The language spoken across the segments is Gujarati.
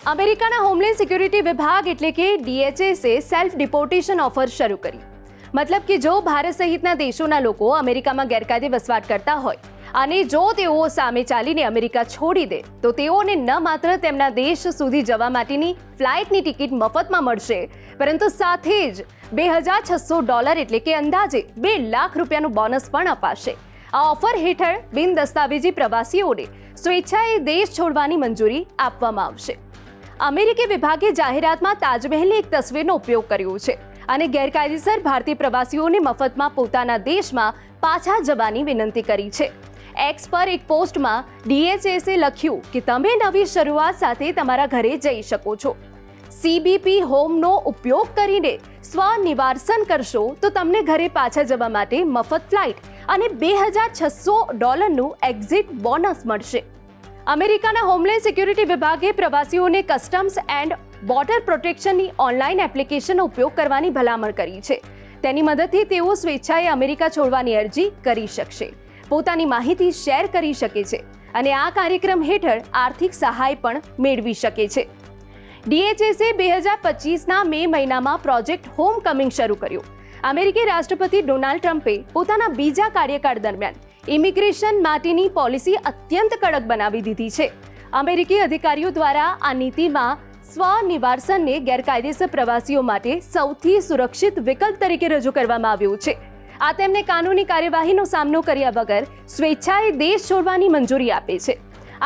અમેરિકાના હોમલેન્ડ સિક્યુરિટી વિભાગ એટલે કે DHSએ સેલ્ફ ડિપોર્ટેશન ઓફર શરૂ કરી. મતલબ કે જો ભારત સહિતના દેશોના લોકો અમેરિકામાં ગેરકાયદે વસવાટ કરતા હોય અને જો તેઓ સામે ચાલીને અમેરિકા છોડી દે તો તેઓને ન માત્ર તેમના દેશ સુધી જવા માટેની ફ્લાઇટની ટિકિટ મફતમાં મળશે, પરંતુ સાથે જ $2,600 એટલે કે અંદાજે ₹2 લાખ બોનસ પણ અપાશે. આ ઓફર હેઠળ બિનદસ્તાવેજી પ્રવાસીઓને સ્વેચ્છાએ દેશ છોડવાની મંજૂરી આપવામાં આવશે. અમેરિકી વિભાગે જાહેરાતમાં તાજમહેલની એક તસવીરનો ઉપયોગ કર્યો છે અને ગેરકાયદેસર ભારતીય પ્રવાસીઓને મફતમાં પોતાના દેશમાં પાછા જવાની વિનંતી કરી છે. એક્સ પર એક પોસ્ટમાં DHSએ લખ્યું કે તમે નવી શરૂઆત સાથે તમારા ઘરે જઈ શકો છો. CBP હોમનો ઉપયોગ કરીને સ્વનિવાસન કરશો તો તમને ઘરે પાછા જવા માટે મફત ફ્લાઇટ અને $2,600નું એક્ઝિટ બોનસ મળશે. અમેરિકાના હોમલેન્ડ સિક્યુરિટી વિભાગે પ્રવાસીઓને કસ્ટમ્સ એન્ડ બોર્ડર પ્રોટેક્શનની ઓનલાઈન એપ્લિકેશનનો ઉપયોગ કરવાની ભલામણ કરી છે. તેની મદદથી તેઓ સ્વેચ્છાએ અમેરિકા છોડવાની અરજી કરી શકશે, પોતાની માહિતી શેર કરી શકે છે અને આ કાર્યક્રમ હેઠળ આર્થિક સહાય પણ મેળવી શકે છે. DHSએ 2025ના મે મહિનામાં પ્રોજેક્ટ હોમ કમિંગ શરૂ કર્યો. અમેરિકી રાષ્ટ્રપતિ ડોનાલ્ડ ટ્રમ્પે પોતાના બીજા કાર્યકાળ દરમિયાન ઇમિગ્રેશન માટેની પોલિસી અત્યંત કડક બનાવી દીધી છે. અમેરિકી અધિકારીઓ દ્વારા આ નીતિમાં સ્વનિવાસનને ગેરકાયદેસર પ્રવાસીઓ માટે સૌથી સુરક્ષિત વિકલ્પ તરીકે રજૂ કરવામાં આવ્યું છે. આ તેમને કાનૂની કાર્યવાહીનો સામનો કર્યા વગર સ્વેચ્છાએ દેશ છોડવાની મંજૂરી આપે છે.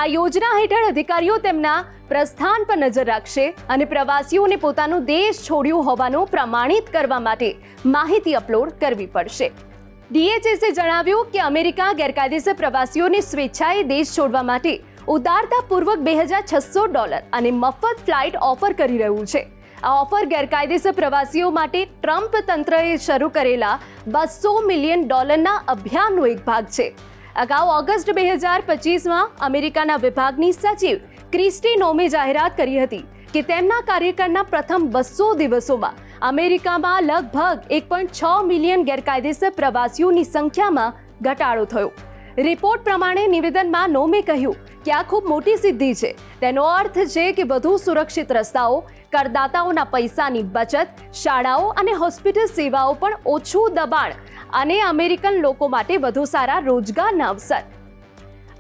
આ યોજના હેઠળ અધિકારીઓ તેમના પ્રસ્થાન પર નજર રાખશે અને પ્રવાસીઓને પોતાનો દેશ છોડ્યો હોવાનું પ્રમાણિત કરવા માટે માહિતી અપલોડ કરવી પડશે. DHSએ જણાવ્યું કે અમેરિકા ગેરકાયદેસર પ્રવાસીઓને સ્વેચ્છાએ દેશ છોડવા માટે ઉદારતાપૂર્વક $2,600 અને મફત ફ્લાઇટ ઓફર કરી રહ્યું છે. આ ઓફર ગેરકાયદેસર પ્રવાસીઓ માટે ટ્રમ્પ તંત્રએ શરૂ કરેલા $200 મિલિયન અભિયાનનો એક ભાગ છે. અગાઉ ઓગસ્ટ 2025માં અમેરિકાના વિભાગની સચિવ ક્રિસ્ટી નોમે જાહેરાત કરી હતી કે તેમના કાર્યકાળના પ્રથમ 200 દિવસોમાં અમેરિકામાં લગભગ 1.6 મિલિયન ગેરકાયદેસર પ્રવાસીઓની સંખ્યામાં ઘટાડો થયો. રિપોર્ટ પ્રમાણે નિવેદનમાં નોમે કહ્યું કે આ ખૂબ મોટી સિદ્ધિ છે. તેનો અર્થ છે કે વધુ સુરક્ષિત રસ્તાઓ, કરદાતાઓના પૈસાની બચત, શાળાઓ અને હોસ્પિટલ સેવાઓ પણ ઓછું દબાણ અને અમેરિકન લોકો માટે વધુ સારા રોજગારના અવસર.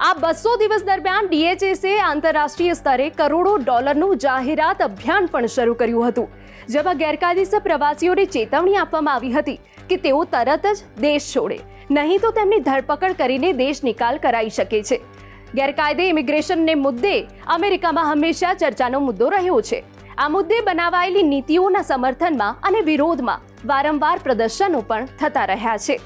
આ 200 દિવસ દરમિયાન DHSએ આંતરરાષ્ટ્રીય સ્તરે કરોડો ડોલરનું જાહેરાત અભિયાન પણ શરૂ કર્યું હતું, જેમાં ગેરકાયદેસર પ્રવાસીઓને ચેતવણી આપવામાં આવી હતી કે તેઓ તરત જ દેશ છોડે, નહીં તો તેમની ધરપકડ કરીને દેશ નિકાલ કરાઈ શકે છે. ગેરકાયદે ઇમિગ્રેશનને મુદ્દે અમેરિકામાં હંમેશા ચર્ચાનો મુદ્દો રહ્યો છે. આ મુદ્દે બનાવાયેલી નીતિઓના સમર્થનમાં અને વિરોધમાં વારંવાર પ્રદર્શનો પણ થતા રહ્યા છે.